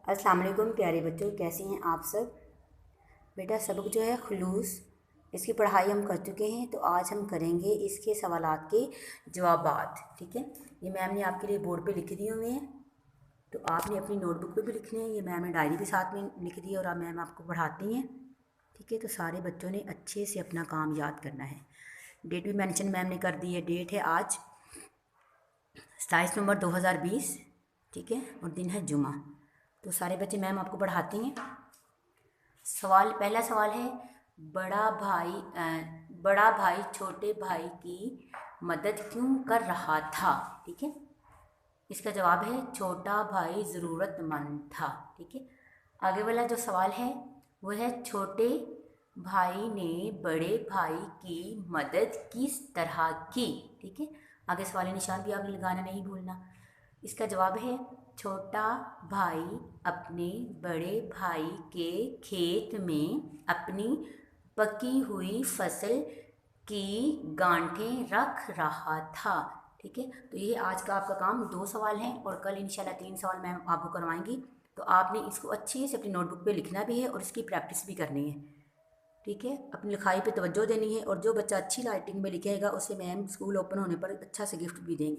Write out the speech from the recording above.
अस्सलाम वालेकुम प्यारे बच्चों, कैसे हैं आप सब। बेटा सबक जो है खुलूस, इसकी पढ़ाई हम कर चुके हैं। तो आज हम करेंगे इसके सवालात के जवाबात। ठीक है, ये मैम ने आपके लिए बोर्ड पे लिख दिए हुए हैं, तो आपने अपनी नोटबुक पे भी लिखने हैं। ये मैम ने डायरी भी साथ में लिख दी है और अब मैम आपको पढ़ाती हैं। ठीक है, तो सारे बच्चों ने अच्छे से अपना काम याद करना है। डेट भी मेंशन मैम ने कर दी है। डेट है आज 27 नवंबर 2020। ठीक है, और दिन है जुमा। तो सारे बच्चे मैम आपको पढ़ाती हैं। पहला सवाल है, बड़ा भाई छोटे भाई की मदद क्यों कर रहा था। ठीक है, इसका जवाब है छोटा भाई ज़रूरतमंद था। ठीक है, आगे वाला जो सवाल है वो है छोटे भाई ने बड़े भाई की मदद किस तरह की। ठीक है, आगे सवाल निशान भी आपने लगाना नहीं भूलना। इसका जवाब है छोटा भाई अपने बड़े भाई के खेत में अपनी पकी हुई फसल की गांठें रख रहा था। ठीक है, तो ये आज का आपका काम। 2 सवाल हैं और कल इंशाल्लाह 3 सवाल मैम आपको करवाएंगी। तो आपने इसको अच्छे से अपनी नोटबुक पे लिखना भी है और इसकी प्रैक्टिस भी करनी है। ठीक है, अपनी लिखाई पे तवज्जो देनी है और जो बच्चा अच्छी राइटिंग में लिखेगा उसे मैम स्कूल ओपन होने पर अच्छा से गिफ्ट भी देंगी।